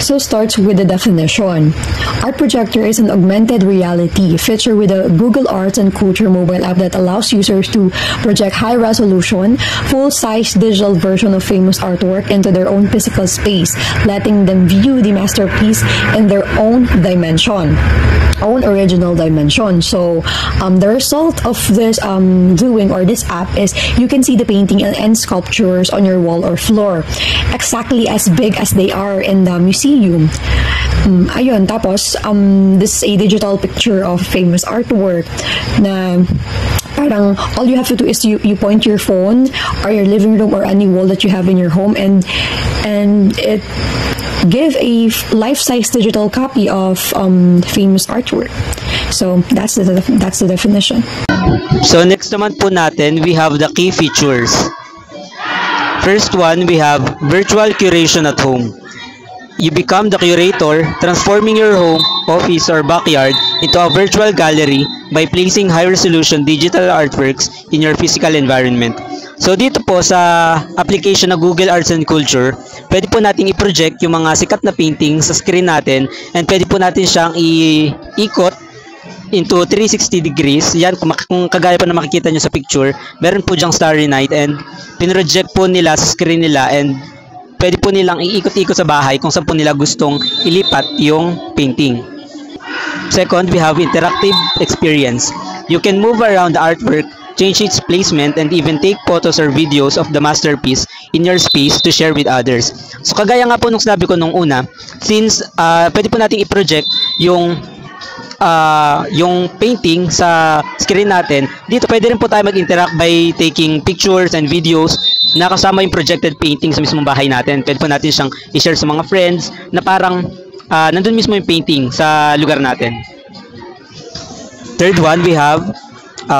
So starts with the definition. Art Projector is an augmented reality feature with a Google Arts and Culture mobile app that allows users to project high-resolution, full-size digital version of famous artwork into their own physical space, letting them view the masterpiece in their own dimension. Own original dimension. So the result of this doing or this app is you can see the painting and sculptures on your wall or floor exactly as big as they are in the museum. Ayun, tapos this is a digital picture of famous artwork na parang all you have to do is you point your phone or your living room or any wall that you have in your home and it give a life-size digital copy of famous artwork. So that's the definition. So next naman po natin, we have the key features. First one, we have virtual curation at home. You become the curator, transforming your home, office, or backyard into a virtual gallery by placing high-resolution digital artworks in your physical environment. So dito po sa application na Google Arts and Culture, pwede po natin i-project yung mga sikat na painting sa screen natin and pwede po natin siyang i-ikot into 360 degrees. Yan, kung kagaya pa na makikita nyo sa picture, meron po dyang Starry Night and pinroject po nila sa screen nila and pwede po nilang iikot-ikot sa bahay kung saan po nila gustong ilipat yung painting. Second, we have interactive experience. You can move around the artwork, change its placement, and even take photos or videos of the masterpiece in your space to share with others. So kagaya nga po nung sinabi ko nung una, since pwede po natin i-project yung painting sa screen natin, dito pwede rin po tayo mag-interact by taking pictures and videos na kasama yung projected painting sa mismong bahay natin. Pwede po natin siyang i-share sa mga friends na parang nandun mismo yung painting sa lugar natin. Third one, we have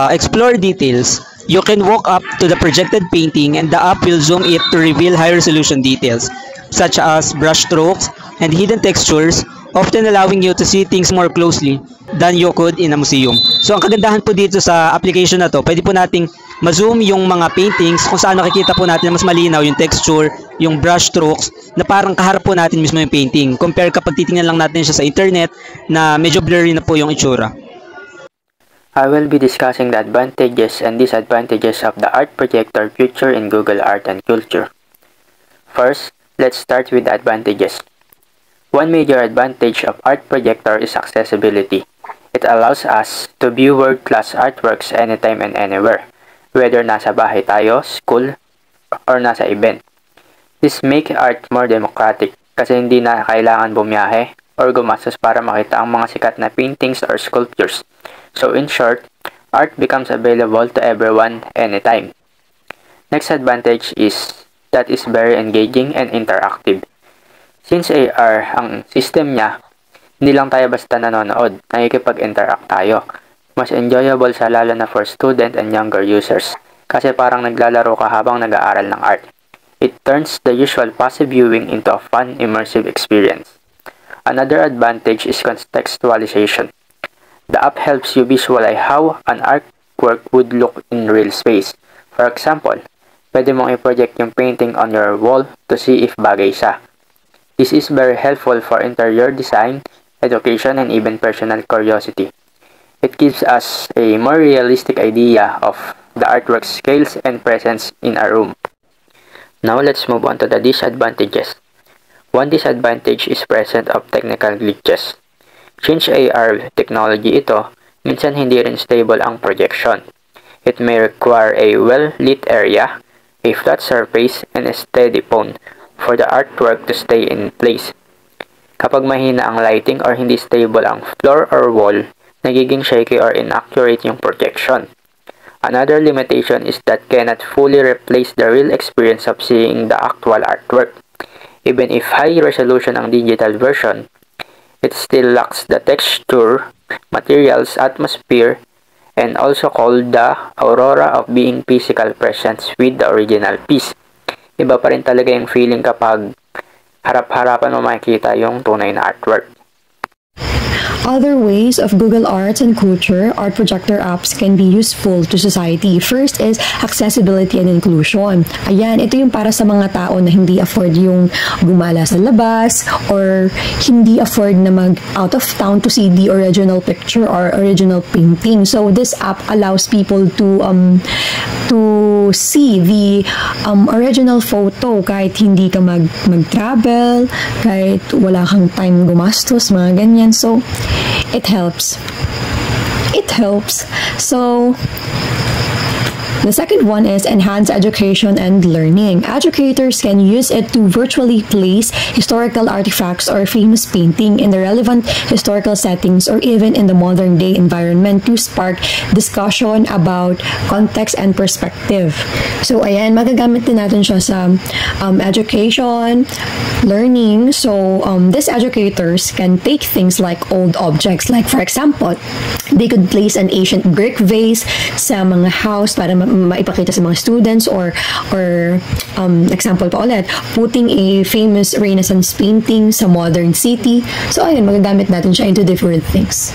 explore details. You can walk up to the projected painting and the app will zoom it to reveal high-resolution details, such as brush strokes and hidden textures, often allowing you to see things more closely than you could in a museum. So ang kagandahan po dito sa application na to, pwede po nating ma-zoom yung mga paintings kung saan nakikita po natin mas malinaw yung texture, yung brush strokes, na parang kaharap po natin mismo yung painting. Compare kapag titingnan lang natin siya sa internet na medyo blurry na po yung itsura. I will be discussing the advantages and disadvantages of the Art Projector feature in Google Art and Culture. First, let's start with the advantages. One major advantage of Art Projector is accessibility. It allows us to view world-class artworks anytime and anywhere, whether nasa bahay tayo, school, or nasa event. This makes art more democratic kasi hindi na kailangan bumiyahe or gumastos para makita ang mga sikat na paintings or sculptures. So in short, art becomes available to everyone anytime. Next advantage is that it's very engaging and interactive. Since AR ang system niya, hindi lang tayo basta nanonood, nakikipag-interact tayo. Mas enjoyable siya lalo na for student and younger users kasi parang naglalaro ka habang nag-aaral ng art. It turns the usual passive viewing into a fun, immersive experience. Another advantage is contextualization. The app helps you visualize how an artwork would look in real space. For example, pwede mong i-project yung painting on your wall to see if bagay siya. This is very helpful for interior design, education, and even personal curiosity. It gives us a more realistic idea of the artwork's scales and presence in a room. Now let's move on to the disadvantages. One disadvantage is presence of technical glitches. Since AR technology ito, minsan hindi rin stable ang projection. It may require a well-lit area, a flat surface, and a steady phone for the artwork to stay in place. Kapag mahina ang lighting or hindi stable ang floor or wall, nagiging shaky or inaccurate yung projection. Another limitation is that cannot fully replace the real experience of seeing the actual artwork. Even if high resolution ang digital version, it still lacks the texture, materials, atmosphere, and also called the aurora of being physical presence with the original piece. Iba pa rin talaga yung feeling kapag harap-harapan mo makikita yung tunay na artwork. Other ways of Google Arts and Culture art projector apps can be useful to society. First is accessibility and inclusion. Ayan, ito yung para sa mga tao na hindi afford yung gumala sa labas or hindi afford na mag out of town to see the original picture or original painting. So this app allows people to see the original photo kahit hindi ka mag-travel, kahit wala kang time gumastos, mga ganyan. So it helps. So the second one is enhance education and learning. Educators can use it to virtually place historical artifacts or famous painting in the relevant historical settings or even in the modern day environment to spark discussion about context and perspective. So ayan, magagamit din natin siya sa education, learning. So these educators can take things like old objects, like for example, they could place an ancient brick vase sa mga house para maipakita sa mga students, or example pa ulit, putting a famous Renaissance painting sa modern city. So ayun, magagamit natin siya into different things.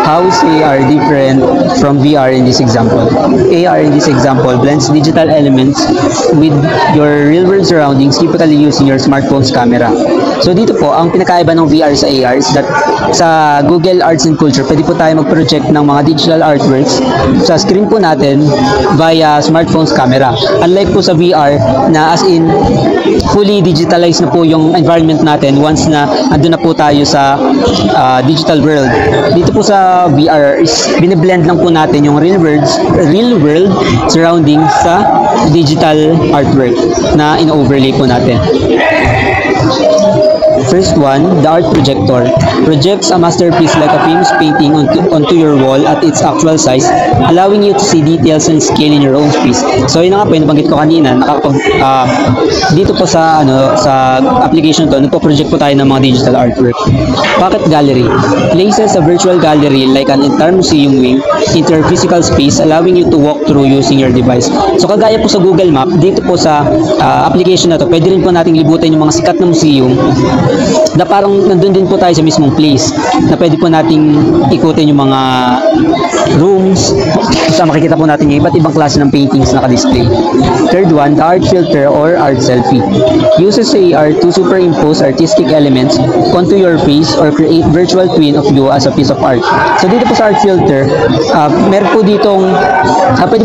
How is AR different from VR in this example? AR in this example blends digital elements with your real-world surroundings, typically using your smartphone's camera. So dito po, ang pinakaiba ng VR sa AR is that sa Google Arts and Culture, pwede po tayo mag-project ng mga digital artworks sa screen po natin via smartphone's camera. Unlike po sa VR na as in fully digitalized na po yung environment natin once na andun na po tayo sa digital world. Dito po sa VR is bine-blend lang po natin yung real world surroundings sa digital artwork na in-overlay po natin. First one, the art projector projects a masterpiece like a famous painting onto your wall at its actual size, allowing you to see details and scale in your own space. So yun nga po, yung nabanggit ko kanina, dito po sa application to, nagpo-project po tayo ng mga digital artwork. Pocket gallery places a virtual gallery like an entire museum wing into your physical space, allowing you to walk through using your device. So kagaya po sa Google Map, dito po sa application na to, pwede rin po nating libutan yung mga sikat na museum na parang nandun din po tayo sa mismong place na pwede po nating ikutin yung mga rooms sa makikita po natin yung iba't ibang klase ng paintings na naka-display. Third one, the art filter or art selfie uses AR to superimpose artistic elements onto your face or create virtual twin of you as a piece of art. So dito po sa art filter, meron po ditong pwede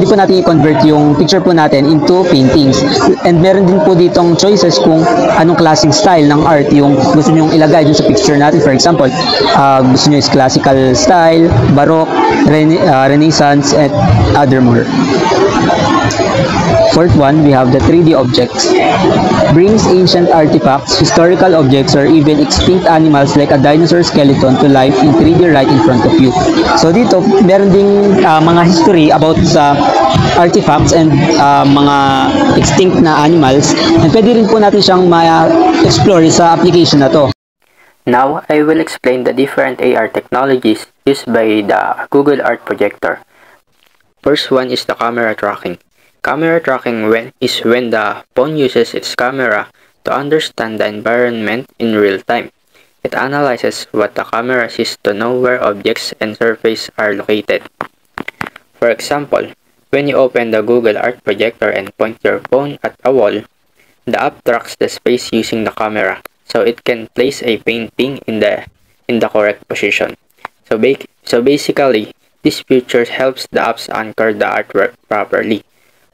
po natin i-convert yung picture po natin into paintings, and meron din po ditong choices kung anong klaseng style ng art yung gusto nyo ilagay dun sa picture natin. For example, gusto nyo is classical style, baroque, renaissance, and other more. Fourth one, we have the 3D objects. Brings ancient artifacts, historical objects, or even extinct animals like a dinosaur skeleton to life in 3D right in front of you. So dito, meron ding mga history about sa artifacts and mga extinct na animals, and pwede rin po natin siyang ma-explore sa application na to. Now, I will explain the different AR technologies used by the Google Art Projector. First one is the camera tracking. Camera tracking is when the phone uses its camera to understand the environment in real time. It analyzes what the camera sees to know where objects and surfaces are located. For example, when you open the Google Art Projector and point your phone at a wall, the app tracks the space using the camera, so it can place a painting in the correct position. So basically, this feature helps the apps anchor the artwork properly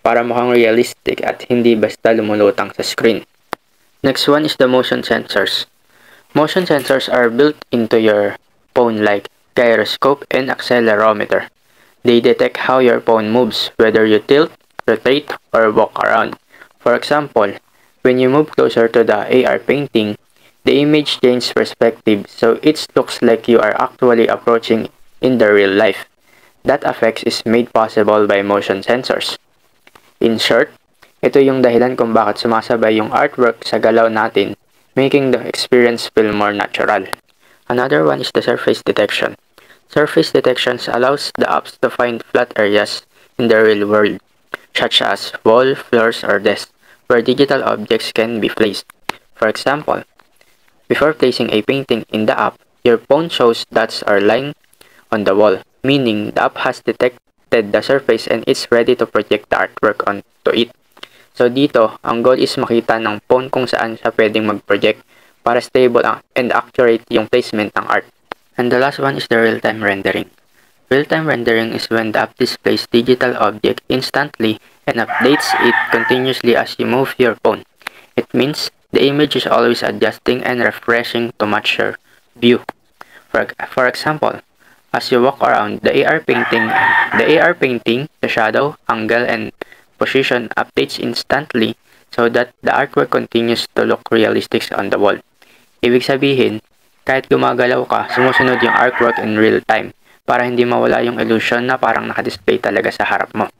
para mukhang realistic at hindi basta lumulutang sa screen. Next one is the motion sensors. Motion sensors are built into your phone like gyroscope and accelerometer. They detect how your phone moves, whether you tilt, rotate, or walk around. For example, when you move closer to the AR painting, the image changes perspective, so it looks like you are actually approaching in the real life. That effect is made possible by motion sensors. In short, ito yung dahilan kung bakit sumasabay yung artwork sa galaw natin, making the experience feel more natural. Another one is the surface detection. Surface detection allows the apps to find flat areas in the real world, such as wall, floors, or desks, where digital objects can be placed. For example, Before placing a painting in the app, your phone shows dots are lying on the wall, meaning the app has detected the surface and is ready to project the artwork onto it. So dito, ang goal is makita ng phone kung saan siya pwedeng mag-project para stable and accurate yung placement ng art. And the last one is the real-time rendering. Real-time rendering is when the app displays digital object instantly and updates it continuously as you move your phone. It means the image is always adjusting and refreshing to match your view. For example, as you walk around, the AR painting, the shadow, angle, and position updates instantly so that the artwork continues to look realistic on the wall. Ibig sabihin, kahit gumagalaw ka, sumusunod yung artwork in real time para hindi mawala yung illusion na parang nakadisplay talaga sa harap mo.